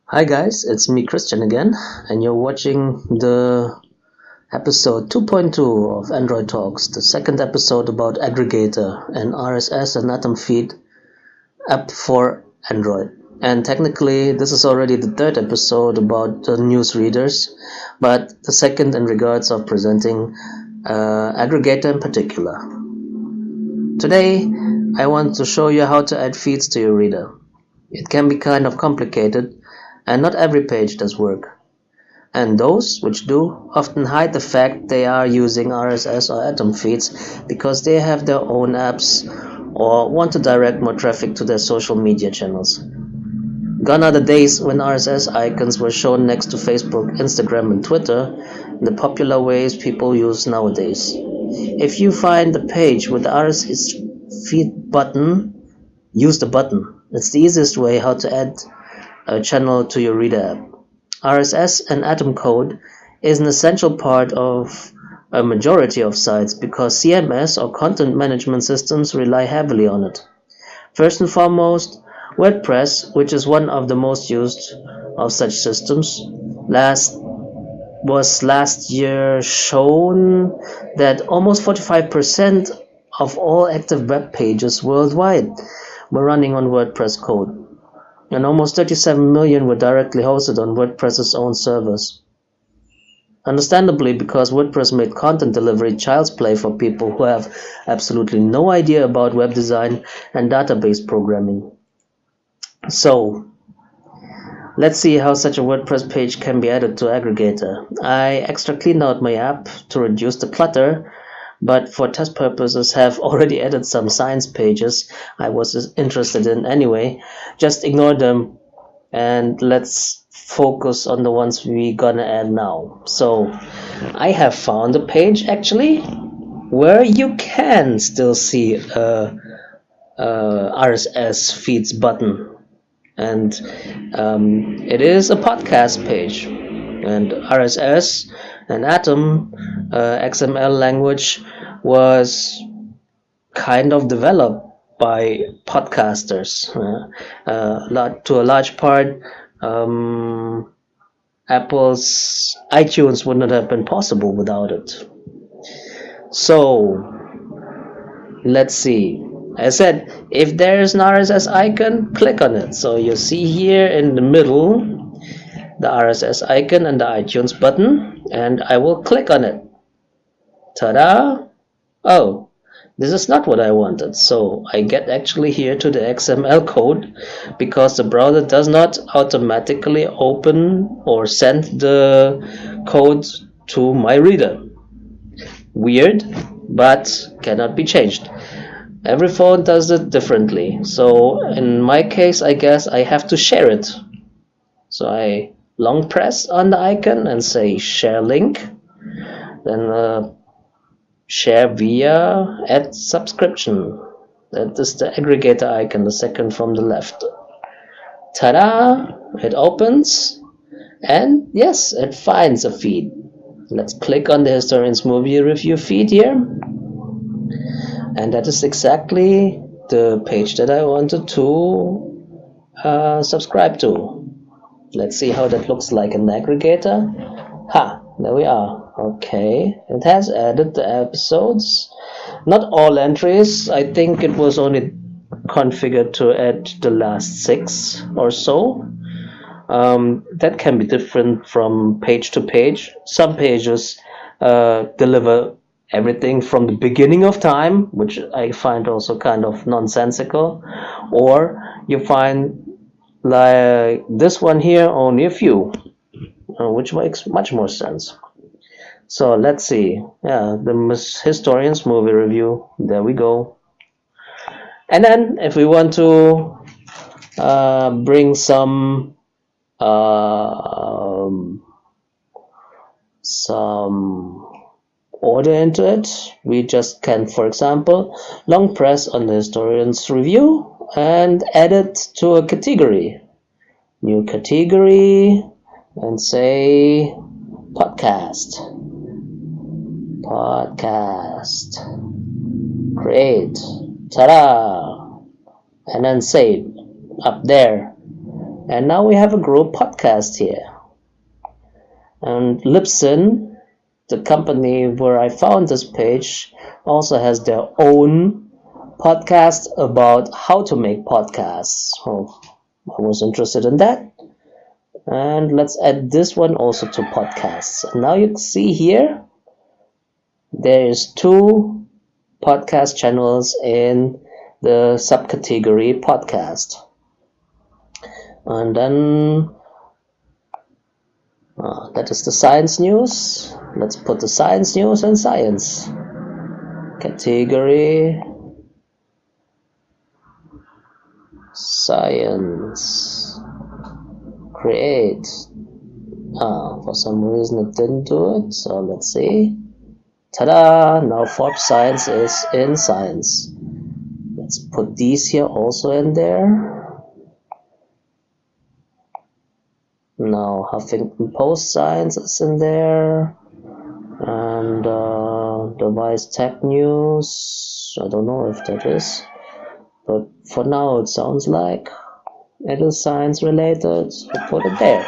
Hi guys, it's me Christian again, and you're watching the episode 2.2 of Android Talks, the second episode about Aggregator, an RSS and Atom feed app for Android. And technically, this is already the third episode about the news readers, but the second in regards of presenting Aggregator in particular. Today, I want to show you how to add feeds to your reader. It can be kind of complicated, and not every page does work. And those which do often hide the fact they are using RSS or Atom feeds because they have their own apps or want to direct more traffic to their social media channels. Gone are the days when RSS icons were shown next to Facebook, Instagram, and Twitter in the popular ways people use nowadays. If you find the page with the RSS feed button, use the button. It's the easiest way how to add a channel to your reader app. RSS and Atom code is an essential part of a majority of sites because CMS or content management systems rely heavily on it. First and foremost, WordPress, which is one of the most used of such systems, last year shown that almost 45% of all active web pages worldwide were running on WordPress code, and almost 37 million were directly hosted on WordPress's own servers. Understandably, because WordPress made content delivery child's play for people who have absolutely no idea about web design and database programming. So, let's see how such a WordPress page can be added to Aggregator. I extra cleaned out my app to reduce the clutter, but for test purposes have already added some science pages I was interested in anyway. Just ignore them and let's focus on the ones we gonna add now. So I have found a page actually where you can still see a RSS feeds button, and it is a podcast page, and RSS and Atom XML language was kind of developed by podcasters. To a large part, Apple's iTunes would not have been possible without it. So let's see. As I said, if there is an RSS icon, click on it. So you see here in the middle the RSS icon and the iTunes button, and I will click on it. Ta-da! Oh, this is not what I wanted. So I get actually here to the XML code because the browser does not automatically open or send the code to my reader. Weird, but cannot be changed. Every phone does it differently. So in my case, I guess I have to share it. So I long press on the icon and say share link. Then share via add subscription. That is the aggregator icon, the second from the left. Ta-da! It opens, and yes, it finds a feed. Let's click on the Historians Movie Review feed here, and that is exactly the page that I wanted to subscribe to. Let's see how that looks like in the aggregator. There we are. Okay, it has added the episodes. Not all entries. I think it was only configured to add the last 6 or so. That can be different from page to page. Some pages deliver everything from the beginning of time, which I find also kind of nonsensical. Or you find, like this one here, only a few, which makes much more sense. So let's see. Yeah, the Historians Movie Review. There we go. And then if we want to bring some order into it, we just can, for example, long press on the Historians Review and add it to a category. New category, and say podcast. Create. Ta-da! And then save up there. And now we have a group podcast here. And Libsyn, the company where I found this page, also has their own podcast about how to make podcasts. So I was interested in that. And let's add this one also to podcasts. And now you can see here, there is 2 podcast channels in the subcategory podcast. And then that is the science news. Let's put the science news in science category. Science. Create. For some reason it didn't do it, so let's see. Ta-da! Now Forbes Science is in science. Let's put these here also in there. Now Huffington Post Science is in there. And Device Tech News. I don't know if that is. But for now it sounds like it is science related. So put it there.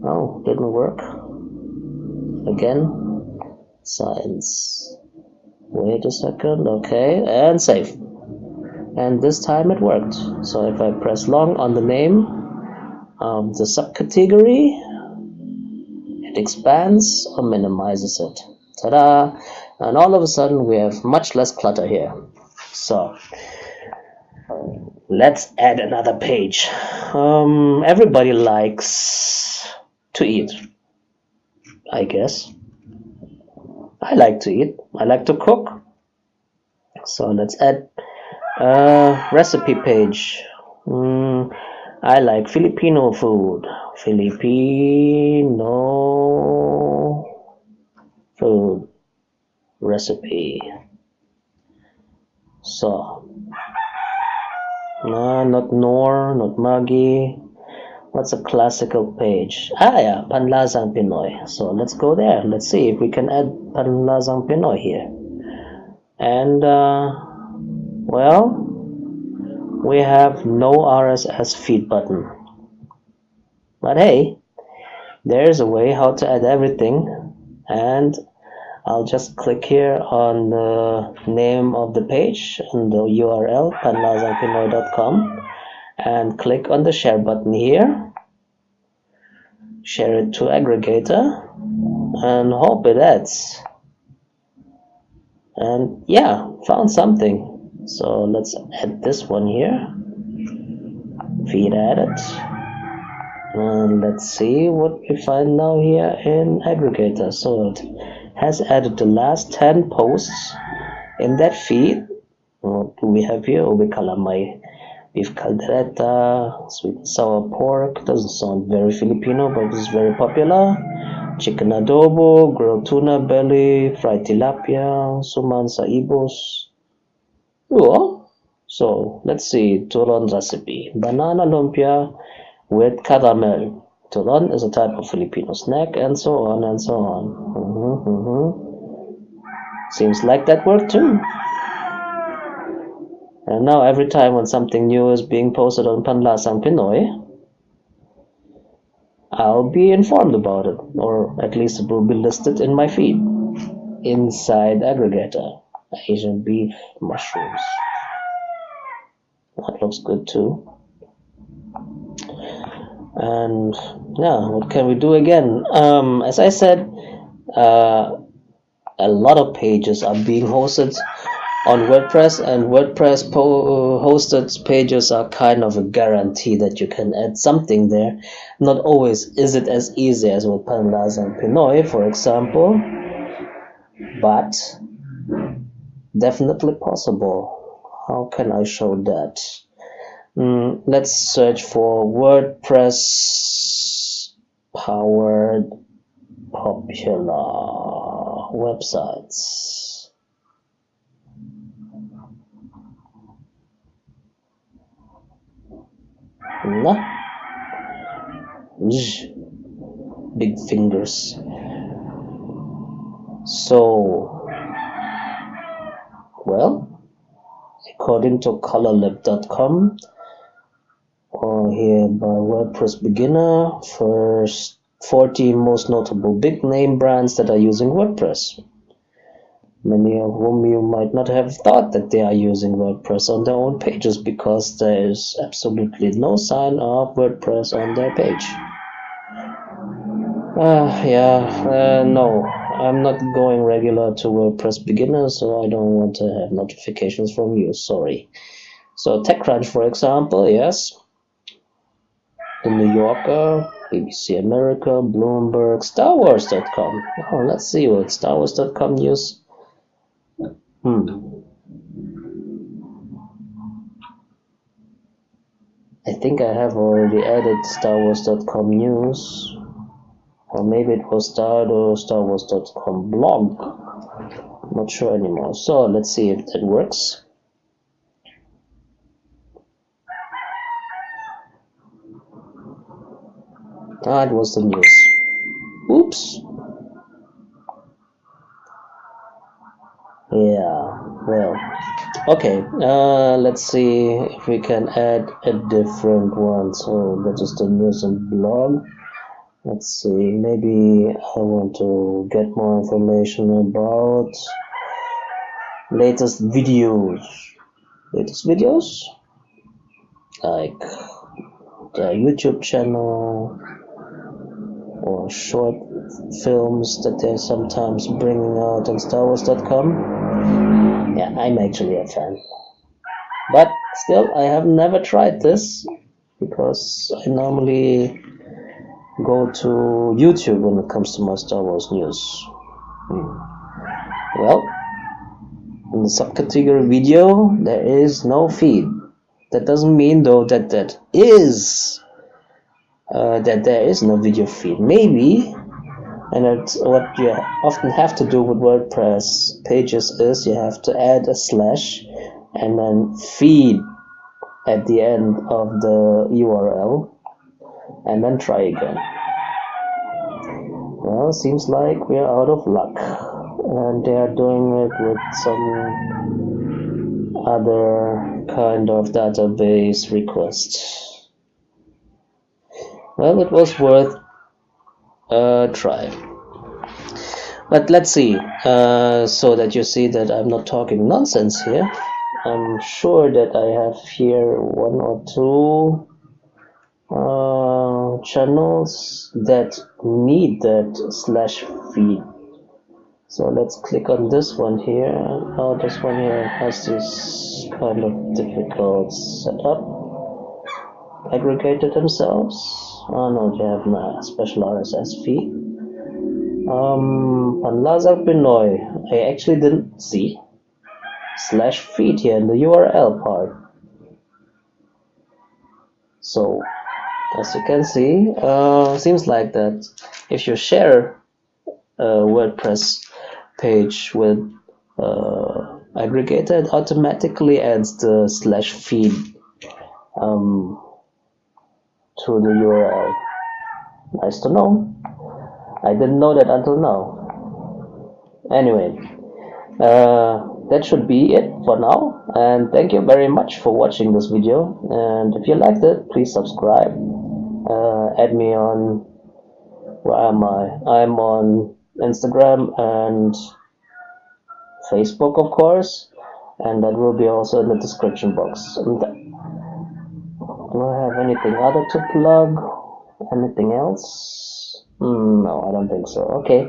Oh, didn't work. Again, science. Wait a second. Okay, and save. And this time it worked. So if I press long on the name of the subcategory, it expands or minimizes it. Ta-da! And all of a sudden we have much less clutter here. So let's add another page. Everybody likes to eat, I guess. I like to eat. I like to cook. So let's add a recipe page. I like Filipino food. Filipino food recipe. So not Nor, not Maggie. What's a classical page? Yeah, Panlasang Pinoy. So let's go there. Let's see if we can add Panlasang Pinoy here. And well, we have no RSS feed button. But hey, there's a way how to add everything. And I'll just click here on the name of the page and the URL panlasangpinoy.com and click on the share button here. Share it to Aggregator and hope it adds. And yeah, found something. So let's add this one here. Feed added. And let's see what we find now here in Aggregator. So it has added the last 10 posts in that feed. What do we have here? Ubi calamay, beef caldereta, sweet and sour pork. Doesn't sound very Filipino, but it's very popular. Chicken adobo, grilled tuna belly, fried tilapia, suman sa ibos. Oh, so let's see, turon recipe. Banana lumpia with caramel. Turon is a type of Filipino snack, and so on and so on. Seems like that worked too. And now every time when something new is being posted on Panlasang Pinoy, I'll be informed about it, or at least it will be listed in my feed inside Aggregator. Asian beef mushrooms. That looks good too. And yeah, what can we do again? As I said, a lot of pages are being hosted on WordPress, and WordPress hosted pages are kind of a guarantee that you can add something there. Not always is it as easy as with Panlasang Pinoy, for example, but definitely possible. How can I show that? Let's search for WordPress powered popular websites. Big fingers. So, well, according to colorlib.com, here by WordPress Beginner. First 40 most notable big name brands that are using WordPress. Many of whom you might not have thought that they are using WordPress on their own pages, because there is absolutely no sign of WordPress on their page. No, I'm not going regular to WordPress Beginner, so I don't want to have notifications from you, sorry. So TechCrunch, for example, yes. The New Yorker, BBC America, Bloomberg, StarWars.com. Oh, let's see what StarWars.com news. I think I have already added StarWars.com news. Or maybe it was StarWars.com blog. I'm not sure anymore. So let's see if that works. It was the news. Oops. Yeah, well, okay, let's see if we can add a different one. So that is the news and blog. Let's see, maybe I want to get more information about latest videos. Like the YouTube channel or short films that they're sometimes bringing out on StarWars.com. Yeah, I'm actually a fan. But still, I have never tried this, because I normally go to YouTube when it comes to my Star Wars news. Well, in the subcategory video, there is no feed. That doesn't mean though that there is no video feed. Maybe, and that's what you often have to do with WordPress pages, is you have to add a slash and then feed at the end of the URL, and then try again. Well, seems like we're out of luck, and they are doing it with some other kind of database request. Well, it was worth a try. But let's see, so that you see that I'm not talking nonsense here. I'm sure that I have here one or two channels that need that slash feed. So let's click on this one here. Oh, this one here has this kind of difficult setup. Aggregator themselves. Oh no, they have a special RSS feed. On Lazar Pinoy, I actually didn't see slash feed here in the URL part. So, as you can see, seems like that if you share a WordPress page with Aggregator, it automatically adds the slash feed to the URL. Nice to know. I didn't know that until now. Anyway, that should be it for now, and thank you very much for watching this video. And if you liked it, please subscribe. Add me on, where am I? I'm on Instagram and Facebook, of course, and that will be also in the description box. And do I have anything other to plug? Anything else? No, I don't think so. Okay,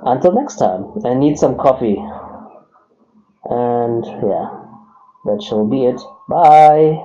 until next time. I need some coffee. And yeah, that shall be it. Bye.